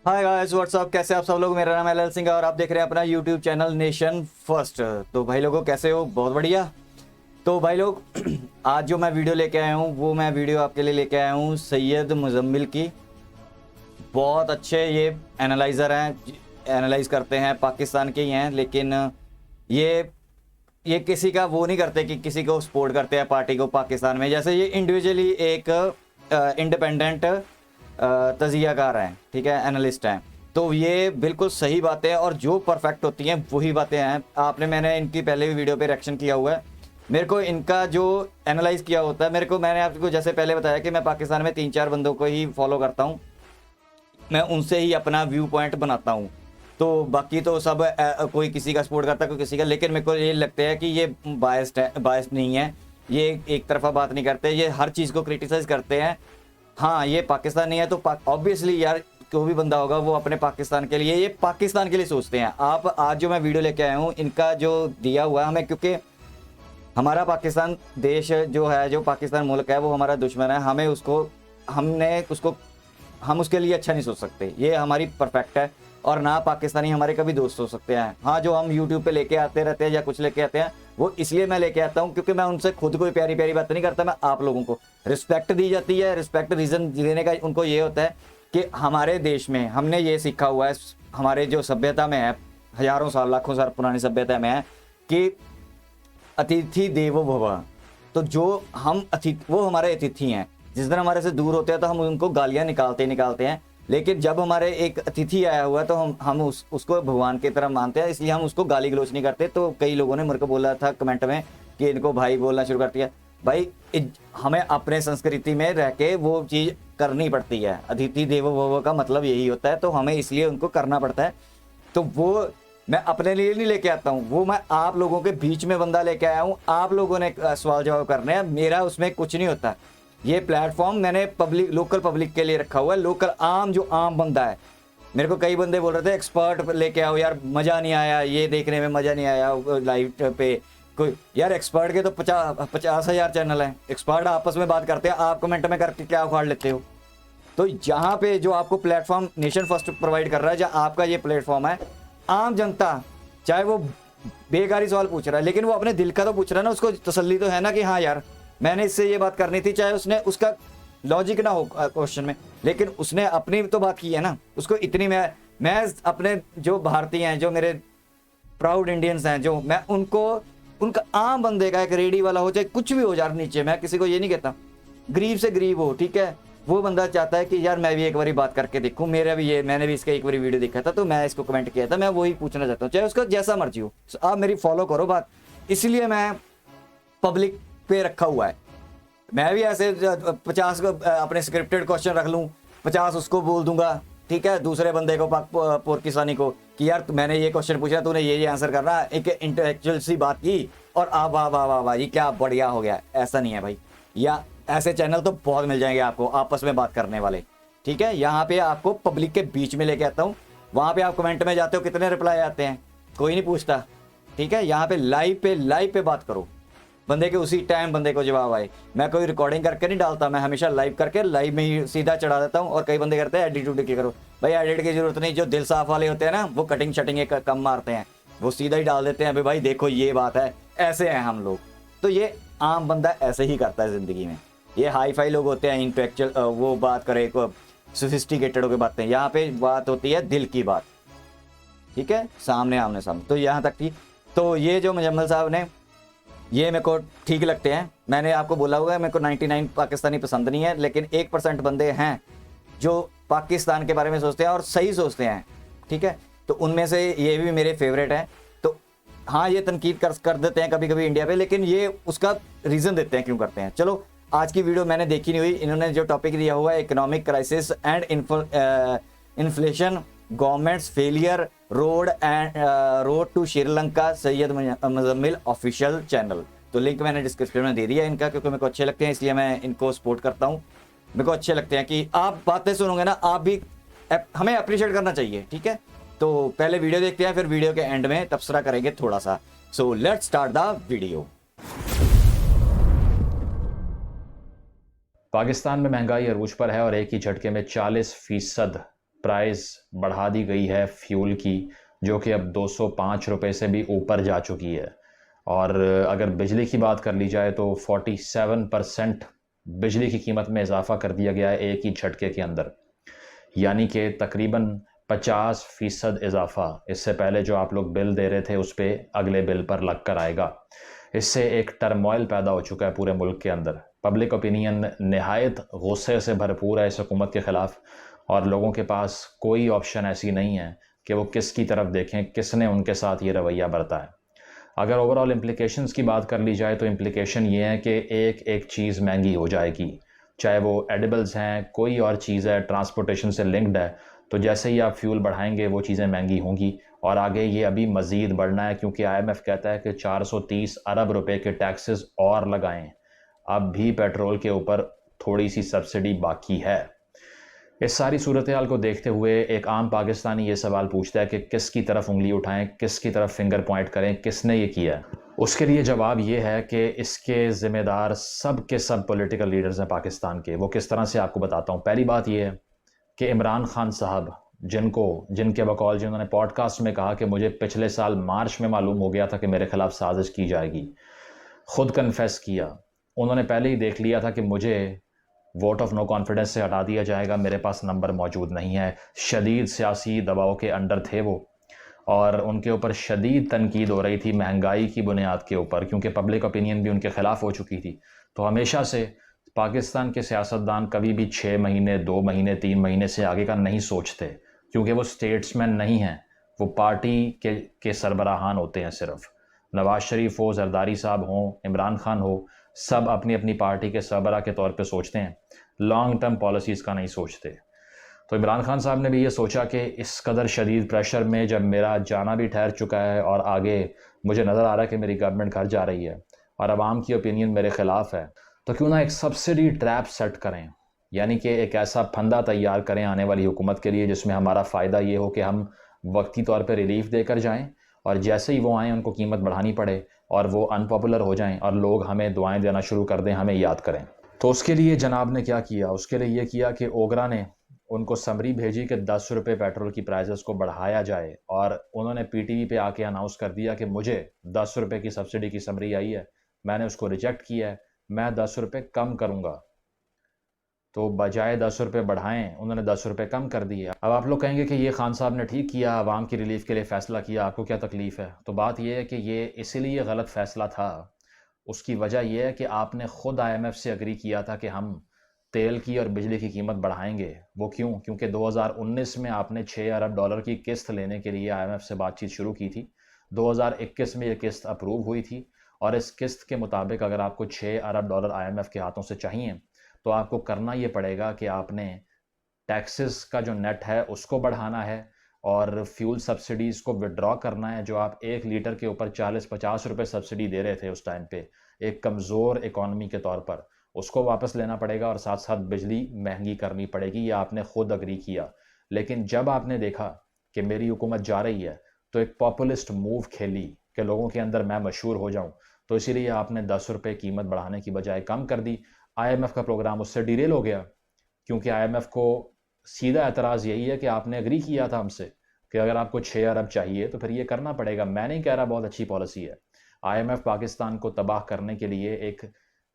Hi guys what's up, कैसे आप सब लोग। मेरा नाम है एल सिंह और आप देख रहे हैं अपना यूट्यूब चैनल नेशन फर्स्ट। तो भाई लोगों कैसे हो? बहुत बढ़िया। तो भाई लोग आज जो मैं वीडियो लेके आया हूँ वो मैं वीडियो आपके लिए लेके आया हूँ सैयद मुजम्मिल की। बहुत अच्छे ये एनालाइज़र हैं, एनालाइज करते हैं, पाकिस्तान के ही हैं, लेकिन ये ये किसी का वो नहीं करते कि किसी को सपोर्ट करते हैं पार्टी को पाकिस्तान में। जैसे ये इंडिविजुअली एक इंडिपेंडेंट तजियाकार हैं, ठीक है, एनालिस्ट हैं। तो ये बिल्कुल सही बातें और जो परफेक्ट होती हैं वही बातें हैं। मैंने इनकी पहले भी वीडियो पे रिएक्शन किया हुआ है। मेरे को इनका जो एनालाइज किया होता है, मैंने आपको जैसे पहले बताया कि मैं पाकिस्तान में 3-4 बंदों को ही फॉलो करता हूँ, मैं उनसे ही अपना व्यू पॉइंट बनाता हूँ। तो बाकी तो सब कोई किसी का सपोर्ट करता है, कोई किसी का, लेकिन मेरे को ये लगता है कि ये बायस्ड नहीं है, ये एक तरफा बात नहीं करते, ये हर चीज़ को क्रिटिसाइज करते हैं। हाँ, ये पाकिस्तान नहीं है तो ऑब्वियसली यार कोई भी बंदा होगा वो अपने पाकिस्तान के लिए, ये पाकिस्तान के लिए सोचते हैं। आप आज जो मैं वीडियो लेके आया हूँ इनका जो दिया हुआ है हमें, क्योंकि हमारा पाकिस्तान देश जो है, जो पाकिस्तान मुल्क है, वो हमारा दुश्मन है। हम उसके लिए अच्छा नहीं सोच सकते, ये हमारी परफेक्ट है। और ना पाकिस्तानी हमारे कभी दोस्त हो सकते हैं। हाँ, जो हम यूट्यूब पे लेके आते रहते हैं या कुछ लेके आते हैं वो इसलिए मैं लेके आता हूँ क्योंकि मैं उनसे खुद कोई प्यारी प्यारी बातें नहीं करता, मैं आप लोगों को रिस्पेक्ट दी जाती है। रिस्पेक्ट रीज़न देने का उनको ये होता है कि हमारे देश में हमने ये सीखा हुआ है, हमारे जो सभ्यता में है, हज़ारों साल लाखों साल पुरानी सभ्यता में है कि अतिथि देवो भव। तो जो हम अतिथि, वो हमारे अतिथि हैं। जिस दिन हमारे से दूर होते हैं तो हम उनको गालियाँ निकालते हैं, लेकिन जब हमारे एक अतिथि आया हुआ है तो हम उसको भगवान की तरह मानते हैं, इसलिए हम उसको गाली गलौच नहीं करते। तो कई लोगों ने मेरे को बोला था कमेंट में कि इनको भाई बोलना शुरू कर दिया। भाई हमें अपने संस्कृति में रह के वो चीज़ करनी पड़ती है। अतिथि देवो भव का मतलब यही होता है, तो हमें इसलिए उनको करना पड़ता है। तो वो मैं अपने लिए नहीं लेके आता हूँ, वो मैं आप लोगों के बीच में बंदा लेके आया हूँ। आप लोगों ने सवाल जवाब करने हैं, मेरा उसमें कुछ नहीं होता। ये प्लेटफॉर्म मैंने लोकल पब्लिक के लिए रखा हुआ है। लोकल जो आम बंदा है, मेरे को कई बंदे बोल रहे थे एक्सपर्ट लेके आओ यार, मज़ा नहीं आया, ये देखने में मज़ा नहीं आया लाइव पे। कोई यार एक्सपर्ट के तो 50,000 चैनल हैं, एक्सपर्ट आपस में बात करते हैं, आप कमेंट में करके क्या उखाड़ लेते हो। तो यहाँ पे जो आपको प्लेटफॉर्म नेशन फर्स्ट प्रोवाइड कर रहा है, जहाँ आपका ये प्लेटफॉर्म है, आम जनता चाहे वो बेकारी सवाल पूछ रहा है लेकिन वो अपने दिल का तो पूछ रहा है ना, उसको तसल्ली तो है ना कि हाँ यार मैंने इससे ये बात करनी थी, चाहे उसका लॉजिक ना हो क्वेश्चन में, लेकिन उसने अपनी तो बात की है ना। उसको इतनी मैं अपने जो भारतीय हैं, जो मेरे प्राउड इंडियंस हैं, जो मैं उनका आम बंदे का, एक रेडी वाला हो चाहे कुछ भी हो यार, नीचे मैं किसी को ये नहीं कहता, गरीब से गरीब हो, ठीक है, वो बंदा चाहता है कि यार मैं भी एक बारी बात करके देखूं, मैंने भी इसका एक बारी वीडियो देखा था तो मैं इसको कमेंट किया था, मैं वही पूछना चाहता हूँ, चाहे उसका जैसा मर्जी हो। आप मेरी फॉलो करो बात, इसलिए मैं पब्लिक पे रखा हुआ है। मैं भी ऐसे 50 अपने स्क्रिप्टेड क्वेश्चन रख लूँ, 50 उसको बोल दूंगा, ठीक है, दूसरे बंदे को पाकिस्तानी को कि यार मैंने ये क्वेश्चन पूछा, तूने ये आंसर करना, एक इंटेलेक्चुअल सी बात की और वाह वाह वाह वाह ये क्या बढ़िया हो गया। ऐसा नहीं है भाई, या ऐसे चैनल तो बहुत मिल जाएंगे आपको आपस में बात करने वाले, ठीक है। यहाँ पे आपको पब्लिक के बीच में लेके आता हूँ। वहाँ पे आप कमेंट में जाते हो, कितने रिप्लाई आते हैं कोई नहीं पूछता, ठीक है। यहाँ पे लाइव पे बात करो, बंदे के उसी टाइम बंदे को जवाब आए। मैं कोई रिकॉर्डिंग करके नहीं डालता, मैं हमेशा लाइव करके लाइव में ही सीधा चढ़ा देता हूँ। और कई बंदे करते हैं एडिट उडिट करो, भाई एडिट की जरूरत नहीं। जो दिल साफ वाले होते हैं ना, वो कटिंग शटिंग कम मारते हैं, वो सीधा ही डाल देते हैं भाई देखो ये बात है। ऐसे हैं हम लोग, तो ये आम बंदा ऐसे ही करता है ज़िंदगी में। ये हाई फाई लोग होते हैं इंटेलेक्चुअल, वो बात करे सोफिस्टिकेटेड होकर बातें, यहाँ पे बात होती है दिल की बात, ठीक है, आमने सामने। तो यहाँ तक थी। तो ये जो मुजम्मिल साहब ने, ये मेरे को ठीक लगते हैं। मैंने आपको बोला हुआ है मेरे को 99 पाकिस्तानी पसंद नहीं है, लेकिन 1% बंदे हैं जो पाकिस्तान के बारे में सोचते हैं और सही सोचते हैं, ठीक है। तो उनमें से ये भी मेरे फेवरेट हैं। तो हाँ, ये तनकीद कर देते हैं कभी कभी इंडिया पे, लेकिन ये उसका रीज़न देते हैं क्यों करते हैं। चलो, आज की वीडियो मैंने देखी नहीं हुई, इन्होंने जो टॉपिक दिया हुआ है economic crisis and inflation, government's failure, road to Sri Lanka, Syed Muzammil official channel. तो लिंक मैंने डिस्क्रिप्शन में दे दिया इनका, क्योंकि मेरे को अच्छे लगते हैं इसलिए मैं इनको सपोर्ट करता हूँ। मेरे को अच्छे लगते हैं कि आप बातें सुनोगे ना, आप भी हमें अप्रिशिएट करना चाहिए, ठीक है। तो पहले वीडियो देखते हैं, फिर वीडियो के एंड में तबसरा करेंगे थोड़ा सा। So let's start the video. Pakistan में महंगाई अरूज पर है और एक ही झटके में 40% प्राइस बढ़ा दी गई है फ्यूल की, जो कि अब 205 रुपये से भी ऊपर जा चुकी है। और अगर बिजली की बात कर ली जाए तो 47% बिजली की कीमत में इजाफा कर दिया गया है एक ही झटके के अंदर, यानी कि तकरीबन 50% इजाफा इससे पहले जो आप लोग बिल दे रहे थे उस पर अगले बिल पर लग कर आएगा। इससे एक टर्मोइल पैदा हो चुका है पूरे मुल्क के अंदर। पब्लिक ओपिनियन नहायत गुस्से से भरपूर है इस हुकूमत के ख़िलाफ़, और लोगों के पास कोई ऑप्शन ऐसी नहीं है कि वो किसकी तरफ देखें, किसने उनके साथ ये रवैया बरता है। अगर ओवरऑल इम्प्लिकेशंस की बात कर ली जाए तो इम्प्लिकेशन ये है कि एक एक चीज़ महंगी हो जाएगी, चाहे वो एडिबल्स हैं, कोई और चीज़ है, ट्रांसपोर्टेशन से लिंक्ड है। तो जैसे ही आप फ्यूल बढ़ाएंगे वो चीज़ें महंगी होंगी, और आगे ये अभी मज़ीद बढ़ना है, क्योंकि IMF कहता है कि 430 अरब रुपए के टैक्सेस और लगाएं। अब भी पेट्रोल के ऊपर थोड़ी सी सब्सिडी बाकी है। इस सारी सूरत हाल को देखते हुए एक आम पाकिस्तानी ये सवाल पूछता है कि किसकी तरफ उंगली उठाएं, किसकी तरफ फिंगर पॉइंट करें, किसने ये किया। उसके लिए जवाब ये है कि इसके ज़िम्मेदार सब के सब पॉलिटिकल लीडर्स हैं पाकिस्तान के। वो किस तरह से आपको बताता हूँ। पहली बात ये है कि इमरान खान साहब, जिनके बकौल जिन्होंने पॉडकास्ट में कहा कि मुझे पिछले साल मार्च में मालूम हो गया था कि मेरे खिलाफ साजिश की जाएगी, खुद कन्फेस किया। उन्होंने पहले ही देख लिया था कि मुझे वोट ऑफ नो कॉन्फिडेंस से हटा दिया जाएगा, मेरे पास नंबर मौजूद नहीं है। शदीद सियासी दबाव के अंडर थे वो, और उनके ऊपर शदीद तनकीद हो रही थी महंगाई की बुनियाद के ऊपर, क्योंकि पब्लिक ओपिनियन भी उनके ख़िलाफ़ हो चुकी थी। तो हमेशा से पाकिस्तान के सियासतदान कभी भी 6 महीने, 2 महीने, 3 महीने से आगे का नहीं सोचते, क्योंकि वो स्टेट्समैन नहीं हैं, वो पार्टी के सरबराहान होते हैं सिर्फ। नवाज शरीफ हो, जरदारी साहब हों, इमरान खान हो, सब अपनी अपनी पार्टी के सरबराह के तौर पे सोचते हैं, लॉन्ग टर्म पॉलिसीज़ का नहीं सोचते। तो इमरान खान साहब ने भी ये सोचा कि इस कदर शदीद प्रेशर में जब मेरा जाना भी ठहर चुका है और आगे मुझे नज़र आ रहा है कि मेरी गवर्नमेंट घर जा रही है और आवाम की ओपिनियन मेरे ख़िलाफ़ है, तो क्यों ना एक सब्सिडी ट्रैप सेट करें, यानी कि एक ऐसा फंदा तैयार करें आने वाली हुकूमत के लिए जिसमें हमारा फ़ायदा ये हो कि हम वक्ती तौर पर रिलीफ देकर जाएँ, और जैसे ही वो आएँ उनको कीमत बढ़ानी पड़े और वो अनपॉपुलर हो जाएं और लोग हमें दुआएं देना शुरू कर दें, हमें याद करें। तो उसके लिए जनाब ने क्या किया, उसके लिए ये किया कि ओगरा ने उनको समरी भेजी कि 10 रुपये पेट्रोल की प्राइसेस को बढ़ाया जाए, और उन्होंने PTV पे आके अनाउंस कर दिया कि मुझे 10 रुपये की सब्सिडी की समरी आई है, मैंने उसको रिजेक्ट किया है, मैं 10 रुपये कम करूँगा। तो बजाय 10 रुपये बढ़ाएं, उन्होंने 10 रुपये कम कर दिए। अब आप लोग कहेंगे कि ये खान साहब ने ठीक किया, आवाम की रिलीफ के लिए फ़ैसला किया, आपको क्या तकलीफ़ है। तो बात यह है कि ये इसीलिए गलत फ़ैसला था, उसकी वजह यह है कि आपने ख़ुद IMF से अग्री किया था कि हम तेल की और बिजली की कीमत बढ़ाएंगे। वो क्यों? क्योंकि 2019 में आपने 6 अरब डॉलर की किस्त लेने के लिए IMF से बातचीत शुरू की थी। 2021 में ये किस्त अप्रूव हुई थी, और इस किस्त के मुताबिक अगर आपको 6 अरब डॉलर IMF के हाथों से चाहिए तो आपको करना ये पड़ेगा कि आपने टैक्सेस का जो नेट है उसको बढ़ाना है, और फ्यूल सब्सिडीज़ को विड्रॉ करना है। जो आप 1 लीटर के ऊपर 40-50 रुपये सब्सिडी दे रहे थे उस टाइम पे एक कमज़ोर इकॉनमी के तौर पर, उसको वापस लेना पड़ेगा, और साथ साथ बिजली महंगी करनी पड़ेगी। ये आपने खुद अग्री किया। लेकिन जब आपने देखा कि मेरी हुकूमत जा रही है तो एक पॉपुलिस्ट मूव खेली कि लोगों के अंदर मैं मशहूर हो जाऊं, तो इसीलिए आपने 10 रुपये कीमत बढ़ाने की बजाय कम कर दी। IMF का प्रोग्राम उससे डिरेल हो गया, क्योंकि IMF को सीधा एतराज़ यही है कि आपने अग्री किया था हमसे कि अगर आपको 6 अरब चाहिए तो फिर ये करना पड़ेगा। मैं नहीं कह रहा बहुत अच्छी पॉलिसी है। IMF पाकिस्तान को तबाह करने के लिए एक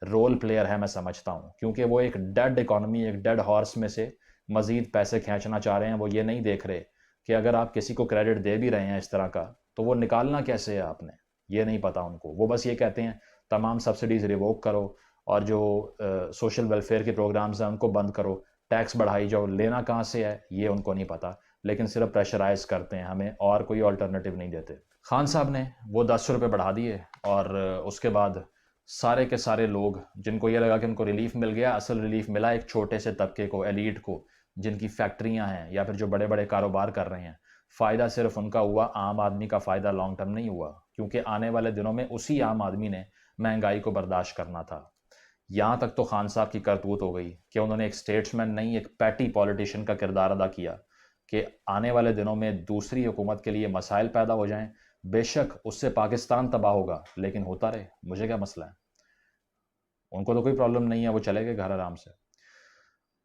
रोल प्लेयर है, मैं समझता हूँ, क्योंकि वो एक डेड इकॉनमी, एक डेड हॉर्स में से मज़ीद पैसे खींचना चाह रहे हैं। वो ये नहीं देख रहे कि अगर आप किसी को क्रेडिट दे भी रहे हैं इस तरह का, तो वो निकालना कैसे है आपने, ये नहीं पता उनको। वो बस ये कहते हैं तमाम सब्सिडीज़ रिवोक करो, और जो सोशल वेलफेयर के प्रोग्राम्स हैं उनको बंद करो, टैक्स बढ़ाई जाओ। लेना कहाँ से है ये उनको नहीं पता, लेकिन सिर्फ प्रेशराइज करते हैं हमें, और कोई अल्टरनेटिव नहीं देते। खान साहब ने वो 10 रुपये बढ़ा दिए, और उसके बाद सारे के सारे लोग, जिनको ये लगा कि उनको रिलीफ मिल गया, असल रिलीफ मिला एक छोटे से तबके को, एलीट को, जिनकी फैक्ट्रियाँ हैं या फिर जो बड़े बड़े कारोबार कर रहे हैं। फ़ायदा सिर्फ उनका हुआ, आम आदमी का फ़ायदा लॉन्ग टर्म नहीं हुआ, क्योंकि आने वाले दिनों में उसी आम आदमी ने महंगाई को बर्दाश्त करना था। यहाँ तक तो खान साहब की करतूत हो गई कि उन्होंने एक स्टेट्समैन नहीं, एक पैटी पॉलिटिशियन का किरदार अदा किया कि आने वाले दिनों में दूसरी हुकूमत के लिए मसाइल पैदा हो जाएं। बेशक उससे पाकिस्तान तबाह होगा, लेकिन होता रहे, मुझे क्या मसला है। उनको तो कोई प्रॉब्लम नहीं है, वो चले गए घर आराम से।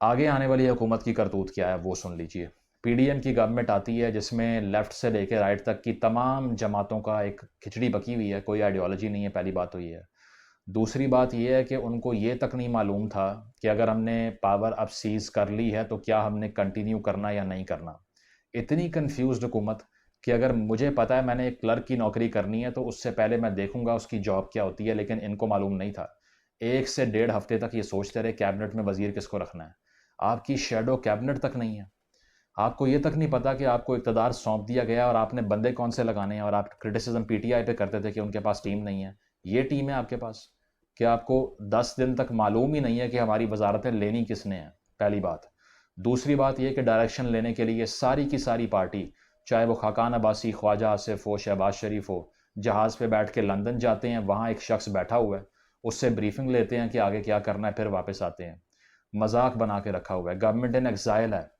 आगे आने वाली हुकूमत की करतूत क्या है वो सुन लीजिए। पीडीएम की गवर्नमेंट आती है जिसमें लेफ़्ट से लेकर राइट तक की तमाम जमातों का एक खिचड़ी पकी हुई है, कोई आइडियोलॉजी नहीं है, पहली बात तो ये है। दूसरी बात ये है कि उनको ये तक नहीं मालूम था कि अगर हमने पावर अब सीज़ कर ली है तो क्या हमने कंटिन्यू करना या नहीं करना। इतनी कन्फ्यूज़्ड हुकूमत कि अगर मुझे पता है मैंने एक क्लर्क की नौकरी करनी है तो उससे पहले मैं देखूँगा उसकी जॉब क्या होती है, लेकिन इनको मालूम नहीं था। 1 से डेढ़ हफ़्ते तक ये सोचते रहे कैबिनेट में वज़ीर किसको रखना है। आपकी शैडो कैबिनेट तक नहीं है। आपको ये तक नहीं पता कि आपको इक़्तिदार सौंप दिया गया और आपने बंदे कौन से लगाने हैं, और आप क्रिटिसिज्म पीटीआई पे करते थे कि उनके पास टीम नहीं है। ये टीम है आपके पास। कि आपको 10 दिन तक मालूम ही नहीं है कि हमारी वज़ारतें लेनी किसने हैं, पहली बात। दूसरी बात ये कि डायरेक्शन लेने के लिए सारी की सारी पार्टी, चाहे वो खाकान अब्बासी, ख्वाजा आसिफ हो, शहबाज शरीफ हो, जहाज़ पे बैठ के लंदन जाते हैं, वहाँ एक शख्स बैठा हुआ है, उससे ब्रीफिंग लेते हैं कि आगे क्या करना है, फिर वापस आते हैं। मजाक बना के रखा हुआ है। गवर्नमेंट इन एक्साइल है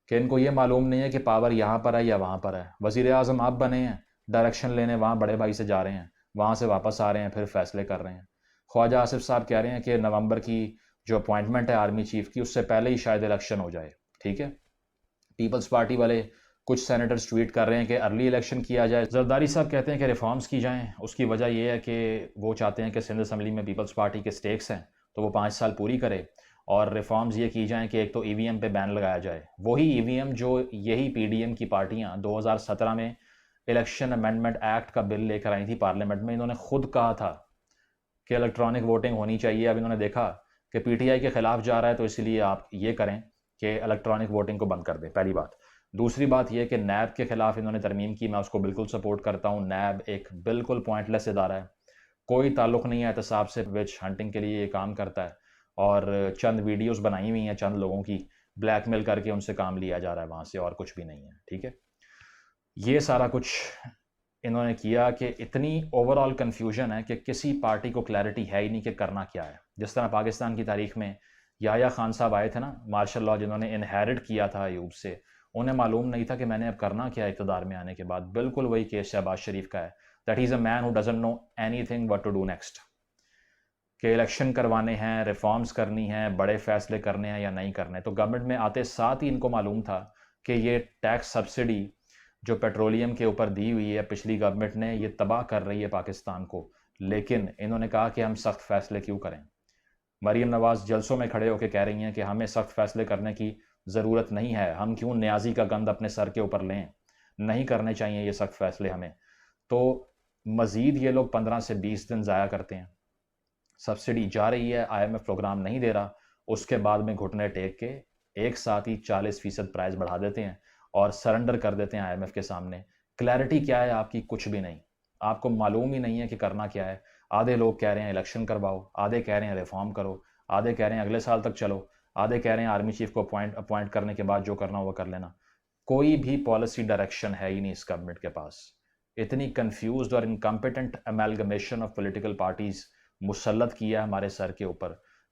कि इनको ये मालूम नहीं है कि पावर यहाँ पर है या वहाँ पर है। वज़ीर आज़म आप बने हैं, डायरेक्शन लेने वहाँ बड़े भाई से जा रहे हैं, वहाँ से वापस आ रहे हैं, फिर फैसले कर रहे हैं। ख्वाजा आसिफ साहब कह रहे हैं कि नवंबर की जो अपॉइंटमेंट है आर्मी चीफ की, उससे पहले ही शायद इलेक्शन हो जाए। ठीक है, पीपल्स पार्टी वाले कुछ सेनेटर्स ट्वीट कर रहे हैं कि अर्ली इलेक्शन किया जाए। जरदारी साहब कहते हैं कि रिफॉर्म्स की जाएं। उसकी वजह यह है कि वो चाहते हैं कि सिंध असम्बली में पीपल्स पार्टी के स्टेक्स हैं तो वो 5 साल पूरी करे, और रिफॉर्म्स ये की जाएं कि एक तो ईवीएम पे बैन लगाया जाए। वही ईवीएम जो यही पीडीएम की पार्टियां 2017 में इलेक्शन अमेंडमेंट एक्ट का बिल लेकर आई थी पार्लियामेंट में। इन्होंने खुद कहा था कि इलेक्ट्रॉनिक वोटिंग होनी चाहिए। अब इन्होंने देखा कि पीटीआई के खिलाफ जा रहा है तो इसलिए आप ये करें कि इलेक्ट्रॉनिक वोटिंग को बंद कर दें, पहली बात। दूसरी बात यह कि नैब के खिलाफ इन्होंने तरमीम की, मैं उसको बिल्कुल सपोर्ट करता हूँ। नैब एक बिल्कुल पॉइंटलेस इदारा है, कोई ताल्लुक़ नहीं है एहतसाब से। विच हंटिंग के लिए ये काम करता है और चंद वीडियोस बनाई हुई हैं चंद लोगों की, ब्लैकमेल करके उनसे काम लिया जा रहा है वहाँ से, और कुछ भी नहीं है। ठीक है, ये सारा कुछ इन्होंने किया कि इतनी ओवरऑल कन्फ्यूजन है कि किसी पार्टी को क्लैरिटी है ही नहीं कि करना क्या है। जिस तरह पाकिस्तान की तारीख में याया खान साहब आए थे ना, मार्शल लॉ जिन्होंने इनहेरिट किया था अयूब से, उन्हें मालूम नहीं था कि मैंने अब करना क्या है इक़्तिदार में आने के बाद। बिल्कुल वही केस शहबाज शरीफ का है, that is a man who doesn't know anything what to do next. कि इलेक्शन करवाने हैं, रिफॉर्म्स करनी हैं, बड़े फैसले करने हैं या नहीं करने। तो गवर्नमेंट में आते साथ ही इनको मालूम था कि ये टैक्स सब्सिडी जो पेट्रोलियम के ऊपर दी हुई है पिछली गवर्नमेंट ने, ये तबाह कर रही है पाकिस्तान को। लेकिन इन्होंने कहा कि हम सख्त फैसले क्यों करें। मरीम नवाज़ जलसों में खड़े होकर कह रही हैं कि हमें सख्त फैसले करने की ज़रूरत नहीं है, हम क्यों न्याजी का गंद अपने सर के ऊपर लें, नहीं करने चाहिए ये सख्त फैसले हमें। तो मज़ीद ये लोग 15 से 20 दिन ज़ाया करते हैं। सब्सिडी जा रही है, आईएमएफ प्रोग्राम नहीं दे रहा, उसके बाद में घुटने टेक के एक साथ ही 40% प्राइस बढ़ा देते हैं और सरेंडर कर देते हैं आईएमएफ के सामने। क्लैरिटी क्या है आपकी? कुछ भी नहीं। आपको मालूम ही नहीं है कि करना क्या है। आधे लोग कह रहे हैं इलेक्शन करवाओ, आधे कह रहे हैं रिफॉर्म करो, आधे कह रहे हैं अगले साल तक चलो, आधे कह रहे हैं आर्मी चीफ को अपॉइंट करने के बाद जो करना वो कर लेना। कोई भी पॉलिसी डायरेक्शन है ही नहीं इस गवर्नमेंट के पास। इतनी कंफ्यूज्ड और incompetent amalgamation of political parties मुसल्लत किया है हमारे सर के ऊपर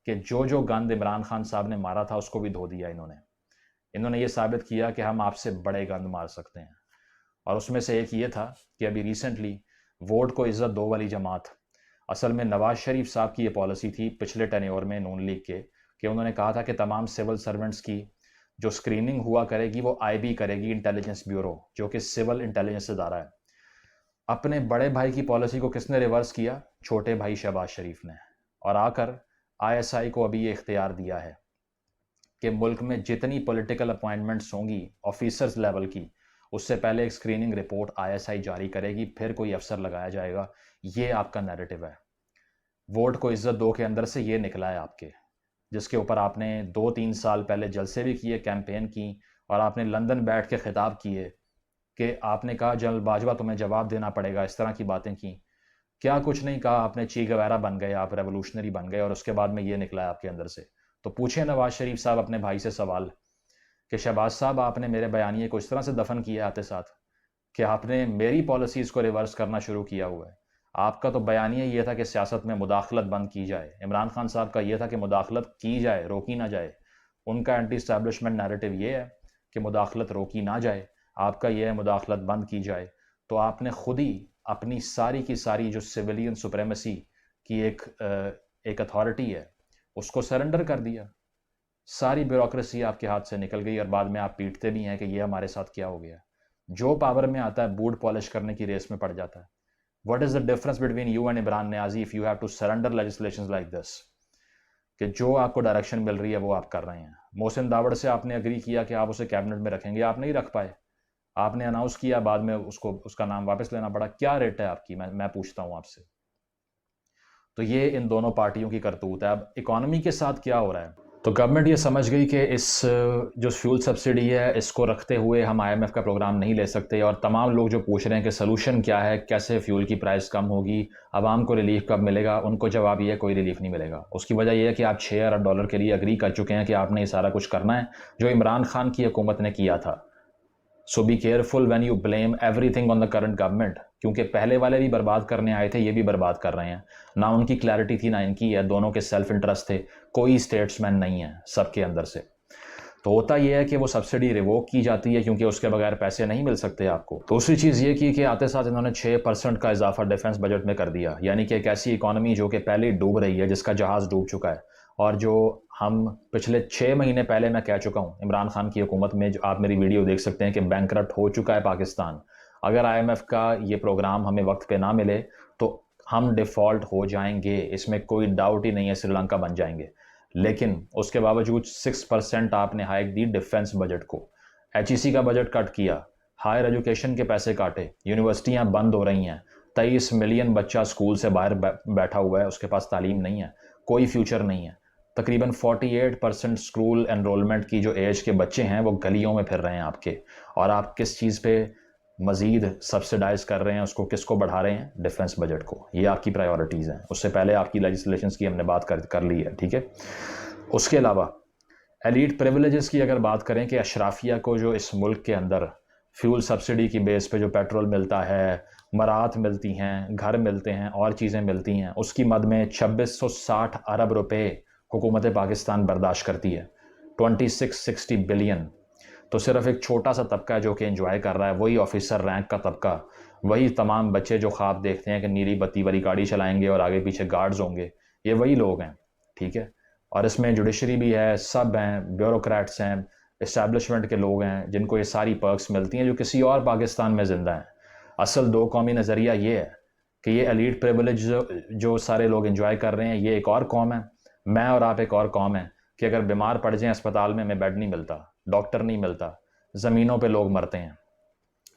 कि जो जो गंद इमरान खान साहब ने मारा था उसको भी धो दिया इन्होंने ये साबित किया कि हम आपसे बड़े गंद मार सकते हैं। और उसमें से एक ये था कि अभी रिसेंटली वोट को इज्जत दो वाली जमात, असल में नवाज शरीफ साहब की ये पॉलिसी थी पिछले टेन्योर में नून लीग के, कि उन्होंने कहा था कि तमाम सिविल सर्वेंट्स की जो स्क्रीनिंग हुआ करेगी वो आईबी करेगी, इंटेलिजेंस ब्यूरो, जो कि सिविल इंटेलिजेंस इदारा है। अपने बड़े भाई की पॉलिसी को किसने रिवर्स किया? छोटे भाई शहबाज शरीफ ने। और आकर आईएसआई को अभी ये इख्तियार दिया है कि मुल्क में जितनी पॉलिटिकल अपॉइंटमेंट्स होंगी ऑफिसर्स लेवल की, उससे पहले एक स्क्रीनिंग रिपोर्ट आईएसआई जारी करेगी, फिर कोई अफसर लगाया जाएगा। ये आपका नैरेटिव है। वोट को इज्जत दो के अंदर से ये निकला है आपके, जिसके ऊपर आपने 2-3 साल पहले जलसे भी किए, कैंपेन की, और आपने लंदन बैठ के खिताब किए कि आपने कहा जनरल बाजवा तुम्हें जवाब देना पड़ेगा, इस तरह की बातें की। क्या कुछ नहीं कहा आपने, ची गवैरा बन गए आप, रेवोल्यूशनरी बन गए, और उसके बाद में ये निकला है आपके अंदर से। तो पूछे नवाज शरीफ साहब अपने भाई से सवाल कि शहबाज साहब आपने मेरे बयानिए को इस तरह से दफन किया आते साथ कि आपने मेरी पॉलिसीज़ को रिवर्स करना शुरू किया हुआ है। आपका तो बयानिया ये था कि सियासत में मुदाखलत बंद की जाए। इमरान खान साहब का ये था कि मुदाखलत की जाए, रोकी ना जाए। उनका एंटी स्टैब्लिशमेंट नैरेटिव ये है कि मुदाखलत रोकी ना जाए, आपका ये है मुदाखलत बंद की जाए। तो आपने खुद ही अपनी सारी की सारी जो सिविलियन सुप्रेमेसी की एक अथॉरिटी है उसको सरेंडर कर दिया। सारी ब्यूरोक्रेसी आपके हाथ से निकल गई और बाद में आप पीटते भी हैं कि ये हमारे साथ क्या हो गया। जो पावर में आता है बूट पॉलिश करने की रेस में पड़ जाता है। What is the difference between you and Imran Niazi if you have to surrender legislations like this, कि जो आपको डायरेक्शन मिल रही है वो आप कर रहे हैं। मोहसिन दावड़ से आपने अग्री किया कि आप उसे कैबिनेट में रखेंगे, आप नहीं रख पाए, आपने अनाउंस किया, बाद में उसका नाम वापस लेना पड़ा। क्या रेट है आपकी, मैं पूछता हूं आपसे। तो ये इन दोनों पार्टियों की करतूत है। अब इकोनॉमी के साथ क्या हो रहा है, तो गवर्नमेंट ये समझ गई कि इस जो फ्यूल सब्सिडी है इसको रखते हुए हम IMF का प्रोग्राम नहीं ले सकते। और तमाम लोग जो पूछ रहे हैं कि सलूशन क्या है, कैसे फ्यूल की प्राइस कम होगी, आवाम को रिलीफ कब मिलेगा, उनको जवाब ये है कोई रिलीफ नहीं मिलेगा। उसकी वजह यह है कि आप 6 अरब डॉलर के लिए अग्री कर चुके हैं कि आपने ये सारा कुछ करना है जो इमरान खान की हुकूमत ने किया था। So be careful when you blame everything on the current government, क्योंकि पहले वाले भी बर्बाद करने आए थे, ये भी बर्बाद कर रहे हैं। ना उनकी क्लैरिटी थी ना इनकी है, दोनों के सेल्फ इंटरेस्ट थे, कोई स्टेट्समैन नहीं है सबके अंदर से। तो होता यह है कि वो सब्सिडी रिवोक की जाती है क्योंकि उसके बगैर पैसे नहीं मिल सकते आपको। दूसरी चीज़ ये की कि आते साथ इन्होंने 6% का इजाफा डिफेंस बजट में कर दिया, यानी कि एक ऐसी इकॉनमी जो कि पहले ही डूब रही है, जिसका जहाज़ डूब चुका है। और जो हम पिछले 6 महीने पहले मैं कह चुका हूँ इमरान खान की हुकूमत में, जो आप मेरी वीडियो देख सकते हैं कि बैंकरप्ट हो चुका है पाकिस्तान। अगर IMF का ये प्रोग्राम हमें वक्त पे ना मिले तो हम डिफ़ॉल्ट हो जाएंगे, इसमें कोई डाउट ही नहीं है, श्रीलंका बन जाएंगे। लेकिन उसके बावजूद 6% आपने हाइक दी डिफेंस बजट को, HEC का बजट कट किया, हायर एजुकेशन के पैसे काटे, यूनिवर्सिटियां बंद हो रही हैं, 23 मिलियन बच्चा स्कूल से बाहर बैठा हुआ है, उसके पास तालीम नहीं है, कोई फ्यूचर नहीं है। तकरीबन 48% स्कूल एनरोलमेंट की जो एज के बच्चे हैं वो गलियों में फिर रहे हैं आपके। और आप किस चीज़ पे मज़ीद सब्सिडाइज कर रहे हैं, उसको किसको बढ़ा रहे हैं, डिफेंस बजट को। ये आपकी प्रायोरिटीज़ हैं। उससे पहले आपकी लेजिस्लेशंस की हमने बात कर ली है, ठीक है। उसके अलावा एलीट प्रिविलेजेस की अगर बात करें कि अशराफिया को जो इस मुल्क के अंदर फ्यूल सब्सिडी की बेस पे जो पेट्रोल मिलता है, मरात मिलती हैं, घर मिलते हैं और चीज़ें मिलती हैं, उसकी मद में 2660 अरब रुपए हुकूमत पाकिस्तान बर्दाश्त करती है, 2660 बिलियन। तो सिर्फ एक छोटा सा तबका है जो कि एंजॉय कर रहा है, वही ऑफिसर रैंक का तबका, वही तमाम बच्चे जो ख्वाब देखते हैं कि नीली बत्ती वाली गाड़ी चलाएंगे और आगे पीछे गार्ड्स होंगे, ये वही लोग हैं, ठीक है। और इसमें जुडिशरी भी है, सब हैं, ब्यूरोक्रेट्स हैं, इस्टेब्लिशमेंट के लोग हैं, जिनको ये सारी पर्क्स मिलती हैं जो किसी और पाकिस्तान में ज़िंदा हैं। असल दो कौमी नज़रिया ये है कि ये एलीट प्रिविलेज जो सारे लोग एंजॉय कर रहे हैं, ये एक और कौम है, मैं और आप एक और कौम है कि अगर बीमार पड़ जाएं अस्पताल में, हमें बेड नहीं मिलता, डॉक्टर नहीं मिलता, ज़मीनों पे लोग मरते हैं,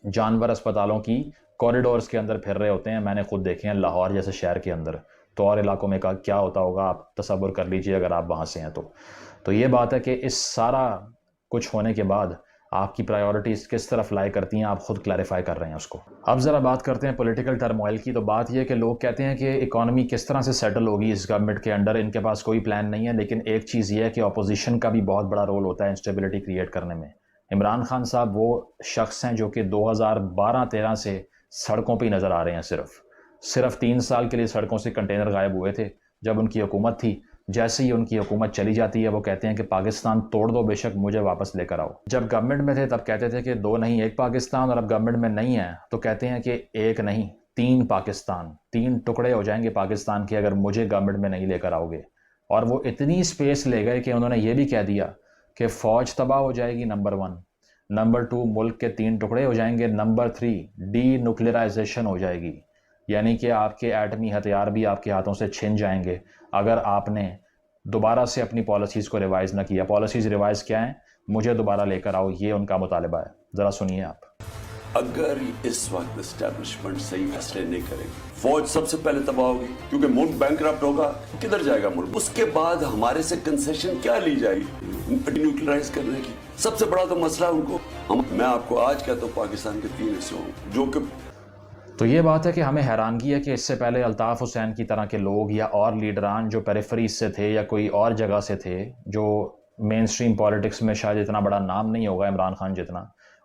जानवर अस्पतालों की कॉरिडोर्स के अंदर फिर रहे होते हैं। मैंने खुद देखे हैं लाहौर जैसे शहर के अंदर, तो और इलाकों में क्या होता होगा आप तसव्वुर कर लीजिए अगर आप वहाँ से हैं तो ये बात है कि इस सारा कुछ होने के बाद आपकी प्रायोरिटीज़ किस तरफ लाई करती हैं, आप खुद क्लैरिफाई कर रहे हैं उसको। अब ज़रा बात करते हैं पॉलिटिकल टर्मोइल की। तो बात यह है कि लोग कहते हैं कि इकॉनमी किस तरह से सेटल होगी इस गवर्नमेंट के अंडर, इनके पास कोई प्लान नहीं है। लेकिन एक चीज़ ये है कि अपोजिशन का भी बहुत बड़ा रोल होता है इंस्टेबिलिटी क्रिएट करने में। इमरान खान साहब वो शख्स हैं जो कि 2012-13 से सड़कों पर ही नज़र आ रहे हैं। सिर्फ 3 साल के लिए सड़कों से कंटेनर गायब हुए थे जब उनकी हुकूमत थी। जैसे ही उनकी हुकूमत चली जाती है वो कहते हैं कि पाकिस्तान तोड़ दो, बेशक मुझे वापस लेकर आओ। जब गवर्नमेंट में थे तब कहते थे कि 2 नहीं 1 पाकिस्तान, और अब गवर्नमेंट में नहीं है तो कहते हैं कि 1 नहीं 3 पाकिस्तान, 3 टुकड़े हो जाएंगे पाकिस्तान के अगर मुझे गवर्नमेंट में नहीं लेकर आओगे। और वो इतनी स्पेस ले गए कि उन्होंने ये भी कह दिया कि फ़ौज तबाह हो जाएगी, नंबर 1, नंबर 2 मुल्क के 3 टुकड़े हो जाएंगे, नंबर 3 डी न्यूक्लियराइजेशन हो जाएगी, यानी कि आपके एटमी हथियार भी आपके हाथों से छिन जाएंगे अगर आपने दोबारा से अपनी पॉलिसीज़ को रिवाइज़ ना किया। पॉलिसीज़ रिवाइज़ क्या हैं, मुझे दोबारा लेकर आओ, ये उनका मुतालबा है। ज़रा सुनिए आप। अगर इस वक्त एस्टेब्लिशमेंट सही फैसले नहीं करेगी, फौज सबसे पहले तबाह होगी क्योंकि मुल्क बैंकरप्ट होगा, किधर जाएगा मुल्क। उसके बाद हमारे से कंसेशन क्या ली जाएगी न्यूक्लियराइज करने की, सबसे बड़ा तो मसला उनको। मैं आपको आज कहता हूँ पाकिस्तान के 3 हिस्से होंगे जो कि तो ये बात है कि हमें हैरानगी है कि इससे पहले अल्ताफ़ हुसैन की तरह के लोग या और लीडरान जो पेरिफेरी से थे या कोई और जगह से थे, जो मेन स्ट्रीम पॉलिटिक्स में शायद इतना बड़ा नाम नहीं होगा इमरान खान जितना,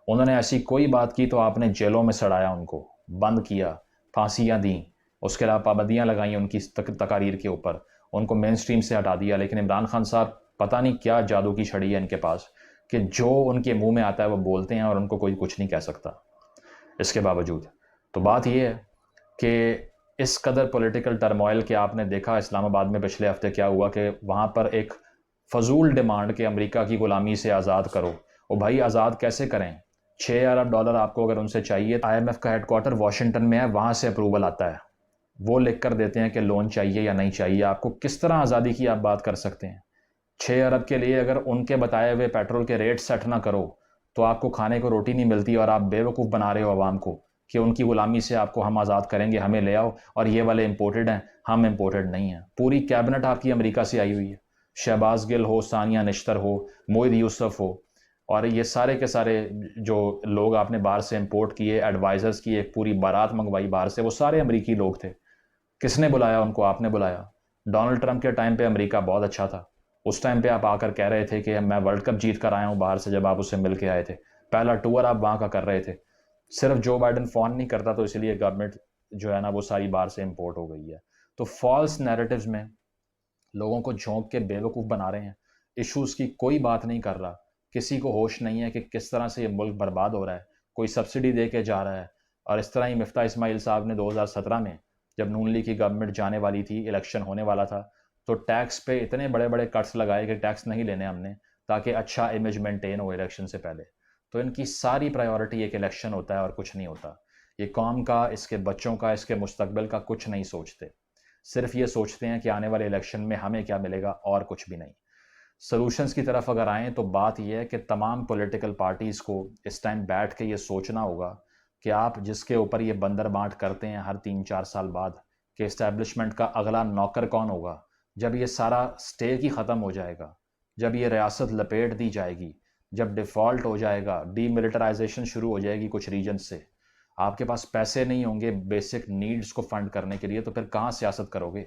उन्होंने ऐसी कोई बात की तो आपने जेलों में सड़ाया, उनको बंद किया, फांसियाँ दी, उसके अलावा पाबंदियाँ लगाई उनकी तकारीर के ऊपर, उनको मेन स्ट्रीम से हटा दिया। लेकिन इमरान खान साहब पता नहीं क्या जादू की छड़ी है इनके पास कि जो उनके मुँह में आता है वो बोलते हैं और उनको कोई कुछ नहीं कह सकता इसके बावजूद। तो बात यह है कि इस कदर पॉलिटिकल टर्मोइल के आपने देखा इस्लामाबाद में पिछले हफ्ते क्या हुआ कि वहाँ पर एक फजूल डिमांड के अमेरिका की गुलामी से आज़ाद करो। और भाई आज़ाद कैसे करें? $6 अरब आपको अगर उनसे चाहिए, IMF का हेडक्वार्टर वाशिंगटन में है, वहाँ से अप्रूवल आता है, वो लिख कर देते हैं कि लोन चाहिए या नहीं चाहिए। आपको किस तरह आज़ादी की आप बात कर सकते हैं? 6 अरब के लिए अगर उनके बताए हुए पेट्रोल के रेट सेट ना करो तो आपको खाने को रोटी नहीं मिलती, और आप बेवकूफ़ बना रहे हो आवाम को कि उनकी गुलामी से आपको हम आज़ाद करेंगे, हमें ले आओ, और ये वाले इम्पोर्टेड हैं, हम इम्पोर्टेड नहीं हैं। पूरी कैबिनेट आपकी अमेरिका से आई हुई है, शहबाज गिल हो, सानिया निश्तर हो, मोहिद यूसुफ हो, और ये सारे के सारे जो लोग आपने बाहर से इंपोर्ट किए, एडवाइज़र्स की एक पूरी बारात मंगवाई बाहर से, वो सारे अमरीकी लोग थे। किसने बुलाया उनको? आपने बुलाया। डोनाल्ड ट्रंप के टाइम पे अमेरिका बहुत अच्छा था। उस टाइम पे आप आकर कह रहे थे कि मैं वर्ल्ड कप जीत कर आया हूँ बाहर से, जब आप उससे मिल के आए थे। पहला टूर आप वहाँ का कर रहे थे। सिर्फ जो बाइडन फ़ोन नहीं करता तो इसलिए गवर्नमेंट जो है ना वो सारी बाहर से इंपोर्ट हो गई है। तो फॉल्स नैरेटिव्स में लोगों को झोंक के बेवकूफ़ बना रहे हैं। इश्यूज़ की कोई बात नहीं कर रहा। किसी को होश नहीं है कि किस तरह से ये मुल्क बर्बाद हो रहा है। कोई सब्सिडी दे के जा रहा है। और इस तरह ही मिफ्ता इस्माइल साहब ने 2017 में, जब नून लीग की गवर्नमेंट जाने वाली थी, इलेक्शन होने वाला था, तो टैक्स पे इतने बड़े बड़े कट्स लगाए कि टैक्स नहीं लेने हमने, ताकि अच्छा इमेज मेंटेन हो इलेक्शन से पहले। तो इनकी सारी प्रायोरिटी एक इलेक्शन होता है और कुछ नहीं होता। ये कौम का, इसके बच्चों का, इसके मुस्तकबिल का कुछ नहीं सोचते। सिर्फ ये सोचते हैं कि आने वाले इलेक्शन में हमें क्या मिलेगा, और कुछ भी नहीं। सॉल्यूशंस की तरफ अगर आएँ तो बात यह है कि तमाम पॉलिटिकल पार्टीज़ को इस टाइम बैठ के ये सोचना होगा कि आप जिसके ऊपर ये बंदर बांट करते हैं हर 3-4 साल बाद, कि इस्टेब्लिशमेंट का अगला नौकर कौन होगा। जब ये सारा स्टेक ही ख़त्म हो जाएगा, जब ये रियासत लपेट दी जाएगी, जब डिफ़ॉल्ट हो जाएगा, डीमिलिटराइजेशन शुरू हो जाएगी कुछ रीजन से, आपके पास पैसे नहीं होंगे बेसिक नीड्स को फंड करने के लिए, तो फिर कहाँ सियासत करोगे?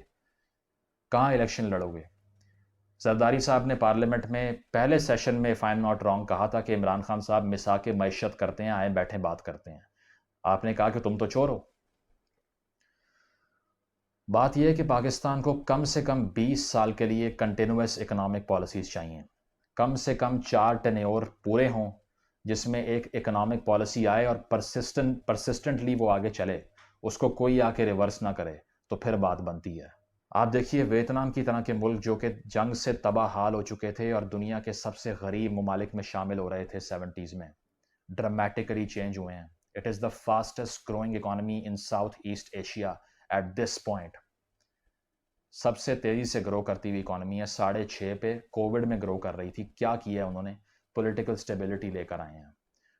कहाँ इलेक्शन लड़ोगे? जरदारी साहब ने पार्लियामेंट में पहले सेशन में, if I am not wrong, कहा था कि इमरान खान साहब मिसाके मईशत करते हैं, आए बैठे बात करते हैं। आपने कहा कि तुम तो चोर हो। बात यह है कि पाकिस्तान को कम से कम 20 साल के लिए कंटिन्यूस इकोनॉमिक पॉलिसीज़ चाहिए। कम से कम 4 टेन्योर पूरे हों जिसमें एक इकोनॉमिक पॉलिसी आए और परसिस्टेंटली वो आगे चले, उसको कोई आके रिवर्स ना करे, तो फिर बात बनती है। आप देखिए वियतनाम की तरह के मुल्क जो कि जंग से तबाह हाल हो चुके थे और दुनिया के सबसे गरीब ममालिक में शामिल हो रहे थे 70s में, ड्रामेटिकली चेंज हुए हैं। It is the fastest growing economy in south east Asia at this point. सबसे तेज़ी से ग्रो करती हुई इकॉनमी है, 6.5 पे कोविड में ग्रो कर रही थी। क्या किया है उन्होंने? पॉलिटिकल स्टेबिलिटी लेकर आए हैं।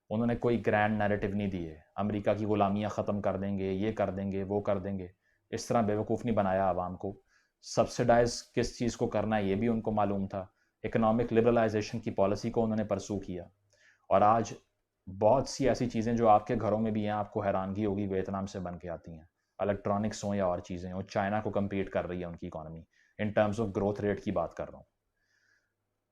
उन्होंने कोई ग्रैंड नैरेटिव नहीं दिए, अमेरिका की गुलामियाँ ख़त्म कर देंगे, ये कर देंगे, वो कर देंगे। इस तरह बेवकूफ़ नहीं बनाया आवाम को। सब्सिडाइज किस चीज़ को करना है ये भी उनको मालूम था। इकोनॉमिक लिबरलाइजेशन की पॉलिसी को उन्होंने परसू किया। और आज बहुत सी ऐसी चीज़ें जो आपके घरों में भी हैं, आपको हैरानगी होगी, वियतनाम से बन के आती हैं। इलेक्ट्रॉनिक्स हो या और चीज़ें हो, चाइना को कम्पीट कर रही है उनकी economy. In terms of growth rate की बात कर रहा हूँ।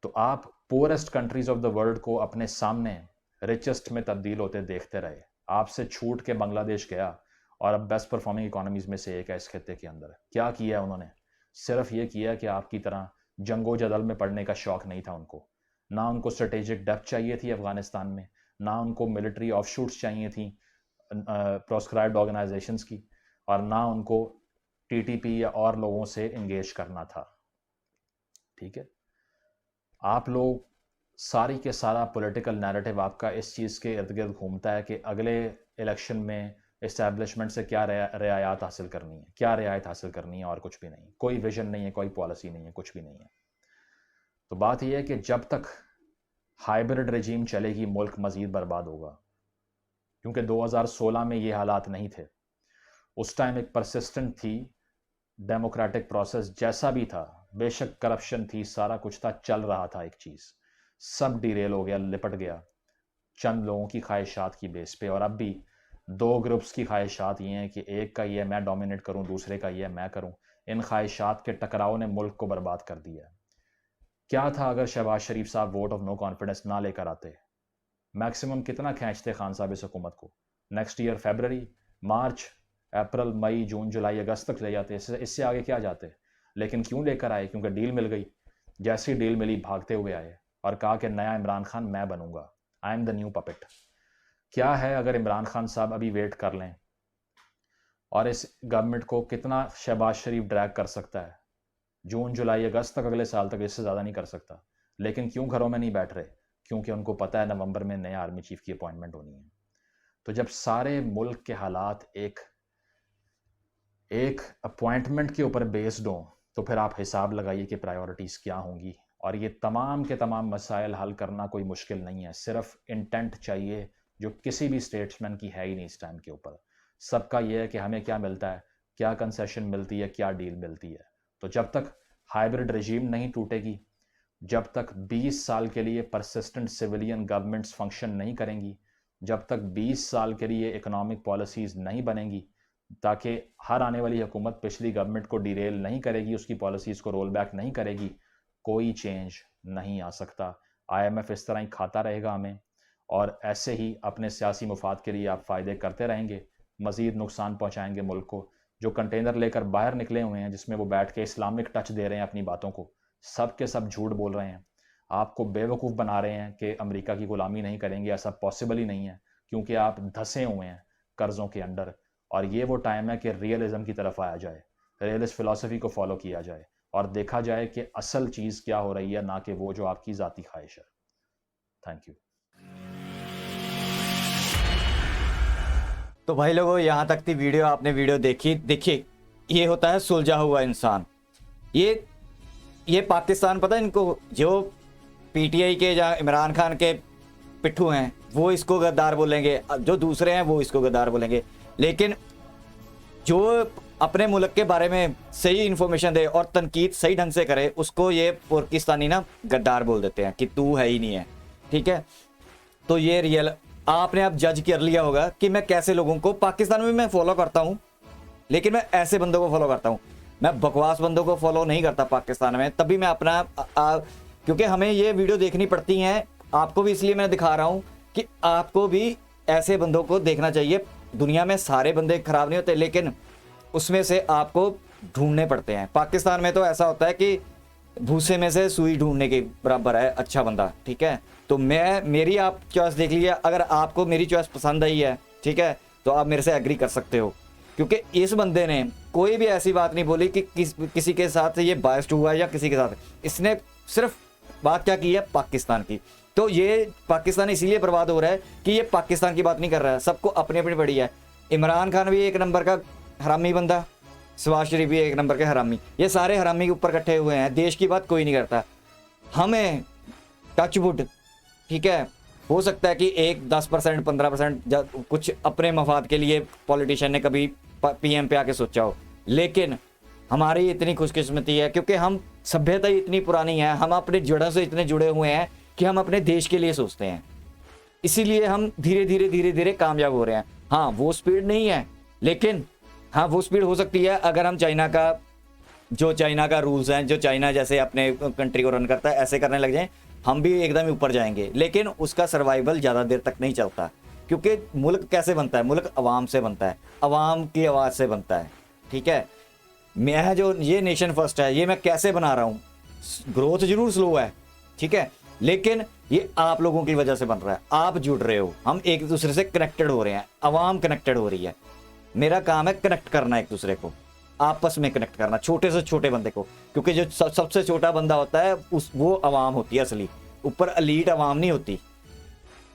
तो आप poorest countries of the world को अपने सामने रिचेस्ट में तब्दील होते देखते रहे। आपसे छूट के बांग्लादेश गया और अब बेस्ट परफॉर्मिंग इकोनॉमीज़ में से एक है इस खत्ते के अंदर। क्या किया है उन्होंने? सिर्फ ये किया कि आपकी तरह जंगो जदल में पढ़ने का शौक़ नहीं था उनको। ना उनको स्ट्रेटेजिक डेप्थ चाहिए थी अफ़गानिस्तान में, ना उनको मिलिट्री ऑफशूट्स चाहिए थी प्रोस्क्राइब्ड ऑर्गेनाइजेशंस की, और ना उनको टीटीपी या और लोगों से इंगेज करना था। ठीक है, आप लोग सारी के सारा पॉलिटिकल नैरेटिव आपका इस चीज़ के इर्द गिर्द घूमता है कि अगले इलेक्शन में इस्टेब्लिशमेंट से क्या रियायत हासिल करनी है, क्या रियायत हासिल करनी है, और कुछ भी नहीं। कोई विजन नहीं है, कोई पॉलिसी नहीं है, कुछ भी नहीं है। तो बात यह है कि जब तक हाइब्रिड रजीम चलेगी मुल्क मज़ीद बर्बाद होगा, क्योंकि 2016 में ये हालात नहीं थे। उस टाइम एक परसिस्टेंट थी डेमोक्रेटिक प्रोसेस, जैसा भी था, बेशक करप्शन थी, सारा कुछ था, चल रहा था एक चीज़, सब डिरेल हो गया, लिपट गया चंद लोगों की ख्वाहिशात की बेस पे। और अब भी 2 ग्रुप्स की ख्वाहिशात ये हैं कि एक का ये मैं डोमिनेट करूं, दूसरे का ये मैं करूं। इन ख्वाहिशात के टकराव ने मुल्क को बर्बाद कर दिया। क्या था अगर शहबाज शरीफ साहब वोट ऑफ नो कॉन्फिडेंस ना लेकर आते? मैक्सिमम कितना खींचते खान साहब इस हुकूमत को? नेक्स्ट ईयर फरवरी, मार्च, अप्रैल, मई, जून, जुलाई, अगस्त तक ले जाते। इससे आगे क्या जाते? लेकिन क्यों लेकर आए? क्योंकि डील मिल गई। जैसी डील मिली भागते हुए आए और कहा कि नया इमरान खान मैं बनूंगा, I am the new puppet. क्या है अगर इमरान खान साहब अभी वेट कर लें, और इस गवर्नमेंट को कितना शहबाज शरीफ ड्रैग कर सकता है? जून जुलाई अगस्त तक, अगले साल तक, इससे ज़्यादा नहीं कर सकता। लेकिन क्यों घरों में नहीं बैठ रहे? क्योंकि उनको पता है नवंबर में नए आर्मी चीफ की अपॉइंटमेंट होनी है। तो जब सारे मुल्क के हालात एक अपॉइंटमेंट के ऊपर बेस्ड हों, तो फिर आप हिसाब लगाइए कि प्रायोरिटीज़ क्या होंगी। और ये तमाम के तमाम मसाइल हल करना कोई मुश्किल नहीं है, सिर्फ इंटेंट चाहिए, जो किसी भी स्टेट्समैन की है ही नहीं इस टाइम के ऊपर। सबका ये है कि हमें क्या मिलता है, क्या कंसेशन मिलती है, क्या डील मिलती है। तो जब तक हाइब्रिड रजीम नहीं टूटेगी, जब तक 20 साल के लिए परसिस्टेंट सिविलियन गवर्नमेंट्स फंक्शन नहीं करेंगी, जब तक 20 साल के लिए इकोनॉमिक पॉलिसीज़ नहीं बनेंगी, ताकि हर आने वाली हुकूमत पिछली गवर्नमेंट को डिरेल नहीं करेगी, उसकी पॉलिसीज़ को रोल बैक नहीं करेगी, कोई चेंज नहीं आ सकता। IMF इस तरह ही खाता रहेगा हमें, और ऐसे ही अपने सियासी मुफाद के लिए आप फ़ायदे करते रहेंगे, मज़ीद नुकसान पहुँचाएंगे मुल्क को। जो कंटेनर लेकर बाहर निकले हुए हैं, जिसमें वो बैठ के इस्लामिक टच दे रहे हैं अपनी बातों को, सब के सब झूठ बोल रहे हैं, आपको बेवकूफ़ बना रहे हैं कि अमेरिका की ग़ुलामी नहीं करेंगे। ऐसा पॉसिबल ही नहीं है, क्योंकि आप धंसे हुए हैं कर्ज़ों के अंडर। और ये वो टाइम है कि रियलिज़म की तरफ आया जाए, रियलिस्ट फ़िलासफ़ी को फॉलो किया जाए, और देखा जाए कि असल चीज़ क्या हो रही है, ना कि वो जो आपकी ज़ाती ख्वाहिश है। Thank you. तो भाई लोगों, यहाँ तक थी वीडियो, आपने वीडियो देखी। देखिए, ये होता है सुलझा हुआ इंसान। ये पाकिस्तान, पता है इनको, जो PTI के या इमरान खान के पिट्ठू हैं वो इसको गद्दार बोलेंगे, जो दूसरे हैं वो इसको गद्दार बोलेंगे, लेकिन जो अपने मुल्क के बारे में सही इन्फॉर्मेशन दे और तनकीद सही ढंग से करे, उसको ये पाकिस्तानी ना गद्दार बोल देते हैं कि तू है ही नहीं है। ठीक है, तो ये रियल आपने अब जज कर लिया होगा कि मैं कैसे लोगों को पाकिस्तान में मैं फॉलो करता हूं, लेकिन मैं ऐसे बंदों को फॉलो करता हूं। मैं बकवास बंदों को फॉलो नहीं करता पाकिस्तान में। तभी मैं अपना क्योंकि हमें ये वीडियो देखनी पड़ती हैं, आपको भी इसलिए मैं दिखा रहा हूं कि आपको भी ऐसे बंदों को देखना चाहिए। दुनिया में सारे बंदे खराब नहीं होते, लेकिन उसमें से आपको ढूंढने पड़ते हैं। पाकिस्तान में तो ऐसा होता है कि भूसे में से सुई ढूंढने के बराबर है अच्छा बंदा। ठीक है, तो मेरी आप चॉइस देख लीजिए। अगर आपको मेरी चॉइस पसंद आई है, ठीक है, तो आप मेरे से एग्री कर सकते हो, क्योंकि इस बंदे ने कोई भी ऐसी बात नहीं बोली कि किसी के साथ ये बायस्ड हुआ या किसी के साथ। इसने सिर्फ बात क्या की है, पाकिस्तान की। तो ये पाकिस्तान इसीलिए बर्बाद हो रहा है कि ये पाकिस्तान की बात नहीं कर रहा है, सबको अपनी अपनी पड़ी है। इमरान खान भी एक नंबर का हरामी बंदा, शहबाज शरीफ भी एक नंबर के हरामी, ये सारे हरामी के ऊपर इकट्ठे हुए हैं। देश की बात कोई नहीं करता। हमें टचवुड, ठीक है, हो सकता है कि 10% 15% कुछ अपने मफाद के लिए पॉलिटिशियन ने कभी PM पे आके सोचा हो, लेकिन हमारी इतनी खुशकिस्मती है क्योंकि हम सभ्यता ही इतनी पुरानी है, हम अपने जड़ों से इतने जुड़े हुए हैं कि हम अपने देश के लिए सोचते हैं। इसीलिए हम धीरे धीरे कामयाब हो रहे हैं। हाँ, वो स्पीड नहीं है, लेकिन हाँ वो स्पीड हो सकती है अगर हम चाइना का रूल्स हैं, जो चाइना जैसे अपने कंट्री को रन करता है, ऐसे करने लग जाएं, हम भी एकदम ऊपर जाएंगे। लेकिन उसका सर्वाइवल ज़्यादा देर तक नहीं चलता, क्योंकि मुल्क कैसे बनता है, मुल्क अवाम से बनता है, अवाम की आवाज़ से बनता है। ठीक है, मैं जो ये नेशन फर्स्ट है, ये मैं कैसे बना रहा हूँ, ग्रोथ जरूर स्लो है, ठीक है, लेकिन ये आप लोगों की वजह से बन रहा है। आप जुड़ रहे हो, हम एक दूसरे से कनेक्टेड हो रहे हैं, अवाम कनेक्टेड हो रही है। मेरा काम है कनेक्ट करना, एक दूसरे को आपस में कनेक्ट करना, छोटे से छोटे बंदे को, क्योंकि जो सबसे छोटा बंदा होता है वो अवाम होती है असली। ऊपर एलीट अवाम नहीं होती,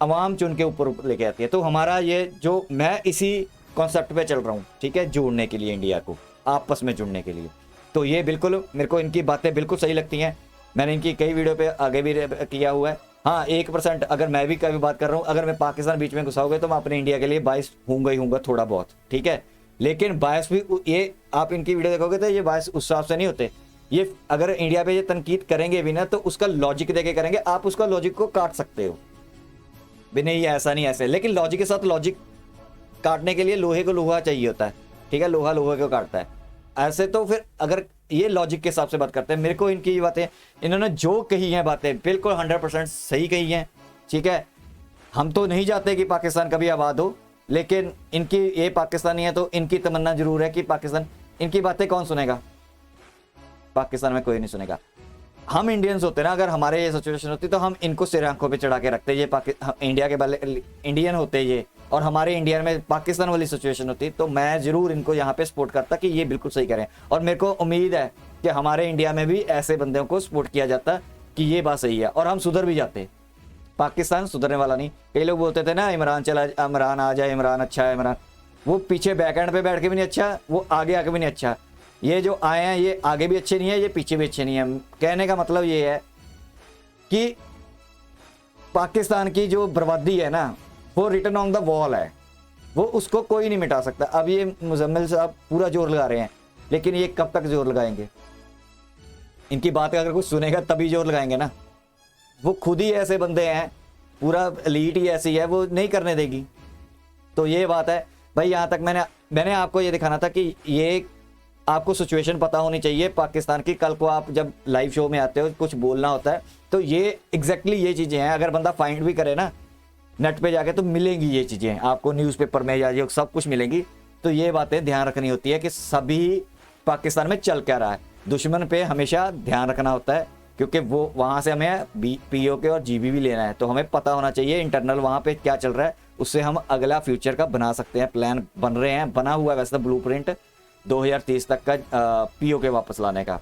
अवाम चुन के ऊपर लेके आती है। तो हमारा ये जो, मैं इसी कॉन्सेप्ट पे चल रहा हूँ, ठीक है, जोड़ने के लिए, इंडिया को आपस में जुड़ने के लिए। तो ये बिल्कुल मेरे को इनकी बातें बिल्कुल सही लगती हैं। मैंने इनकी कई वीडियो पे आगे भी किया हुआ है। हाँ, 1% अगर मैं भी कभी बात कर रहा हूँ, अगर मैं पाकिस्तान बीच में घुसाओगे तो मैं अपने इंडिया के लिए बायस होऊंगा ही होऊंगा थोड़ा बहुत, ठीक है, लेकिन बायस भी, ये आप इनकी वीडियो देखोगे तो ये बायस उस हिसाब से नहीं होते। ये अगर इंडिया पे ये तनकीद करेंगे भी ना, तो उसका लॉजिक देके करेंगे। आप उसका लॉजिक को काट सकते हो भी, नहीं ऐसा नहीं ऐसे, लेकिन लॉजिक के साथ लॉजिक काटने के लिए लोहे को लोहा चाहिए होता है, ठीक है, लोहा लोहे को काटता है। ऐसे तो फिर अगर ये लॉजिक के हिसाब से बात करते हैं, मेरे को इनकी बातें, इन्होंने जो कही हैं बातें बिल्कुल 100% सही कही हैं, ठीक है। हम तो नहीं चाहते कि पाकिस्तान कभी आबाद हो, लेकिन इनकी ये पाकिस्तानी है तो इनकी तमन्ना जरूर है कि पाकिस्तान, इनकी बातें कौन सुनेगा, पाकिस्तान में कोई नहीं सुनेगा। हम इंडियंस होते ना, अगर हमारे ये सिचुएशन होती तो हम इनको सिर आंखों पे चढ़ा के रखते। ये इंडिया के वाले इंडियन होते ये, और हमारे इंडिया में पाकिस्तान वाली सिचुएशन होती, तो मैं जरूर इनको यहाँ पे सपोर्ट करता कि ये बिल्कुल सही करें। और मेरे को उम्मीद है कि हमारे इंडिया में भी ऐसे बंदों को सपोर्ट किया जाता कि ये बात सही है और हम सुधर भी जाते। पाकिस्तान सुधरने वाला नहीं। कई लोग बोलते थे ना इमरान आ जाए, इमरान अच्छा है, इमरान, वो पीछे बैक एंड पे बैठ के भी नहीं अच्छा, वो आगे आके भी नहीं अच्छा। ये जो आए हैं ये आगे भी अच्छे नहीं है, ये पीछे भी अच्छे नहीं है। कहने का मतलब ये है कि पाकिस्तान की जो बर्बादी है ना वो रिटन ऑन द वॉल है, वो उसको कोई नहीं मिटा सकता। अब ये मुजम्मिल साहब पूरा जोर लगा रहे हैं, लेकिन ये कब तक जोर लगाएंगे? इनकी बात अगर कुछ सुनेगा तभी जोर लगाएंगे ना। वो खुद ही ऐसे बंदे हैं, पूरा एलीट ही ऐसी है, वो नहीं करने देगी। तो ये बात है भाई। यहाँ तक मैंने आपको ये दिखाना था कि ये आपको सिचुएशन पता होनी चाहिए पाकिस्तान की। कल को आप जब लाइव शो में आते हो, कुछ बोलना होता है, तो ये एग्जैक्टली ये चीज़ें हैं। अगर बंदा फाइंड भी करे ना नेट पे जाके तो मिलेंगी ये चीज़ें आपको, न्यूज़पेपर में या ये सब कुछ मिलेंगी। तो ये बातें ध्यान रखनी होती है कि सभी पाकिस्तान में चल क्या रहा है। दुश्मन पे हमेशा ध्यान रखना होता है, क्योंकि वो वहाँ से हमें POK और GB भी लेना है, तो हमें पता होना चाहिए इंटरनल वहाँ पे क्या चल रहा है। उससे हम अगला फ्यूचर का बना सकते हैं। प्लान बन रहे हैं, बना हुआ है वैसे तो ब्लूप्रिंट 2030 तक का POK वापस लाने का।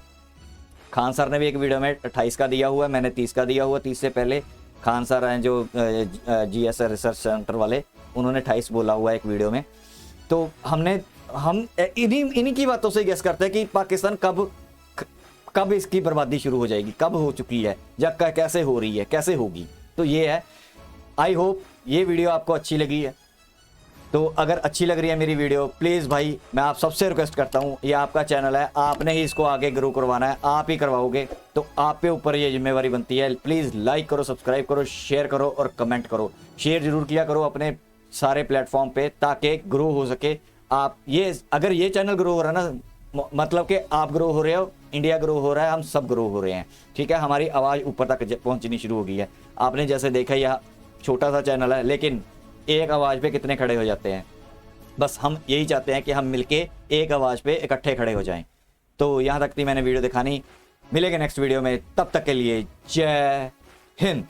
खान सर ने भी एक वीडियो में 28 का दिया हुआ है, मैंने 30 का दिया हुआ। 30 से पहले खान सर हैं जो GS रिसर्च सेंटर वाले, उन्होंने 28 बोला हुआ है एक वीडियो में। तो हम इन्हीं की बातों से गेस करते हैं कि पाकिस्तान कब इसकी बर्बादी शुरू हो जाएगी, कब हो चुकी है, या कैसे हो रही है, कैसे होगी। तो ये है। आई होप ये वीडियो आपको अच्छी लगी है। तो अगर अच्छी लग रही है मेरी वीडियो, प्लीज़ भाई मैं आप सबसे रिक्वेस्ट करता हूँ, ये आपका चैनल है, आपने ही इसको आगे ग्रो करवाना है, आप ही करवाओगे, तो आप पे ऊपर ये जिम्मेवारी बनती है। प्लीज़ लाइक करो, सब्सक्राइब करो, शेयर करो और कमेंट करो। शेयर जरूर किया करो अपने सारे प्लेटफॉर्म पे, ताकि ग्रो हो सके। आप ये अगर ये चैनल ग्रो हो रहा है ना, मतलब कि आप ग्रो हो रहे हो, इंडिया ग्रो हो रहा है, हम सब ग्रो हो रहे हैं। ठीक है, हमारी आवाज़ ऊपर तक पहुँचनी शुरू हो गई है। आपने जैसे देखा यह छोटा सा चैनल है, लेकिन एक आवाज़ पे कितने खड़े हो जाते हैं। बस हम यही चाहते हैं कि हम मिलके एक आवाज़ पे इकट्ठे खड़े हो जाएं। तो यहाँ तक थी मैंने वीडियो दिखानी। मिलेंगे नेक्स्ट वीडियो में, तब तक के लिए जय हिंद।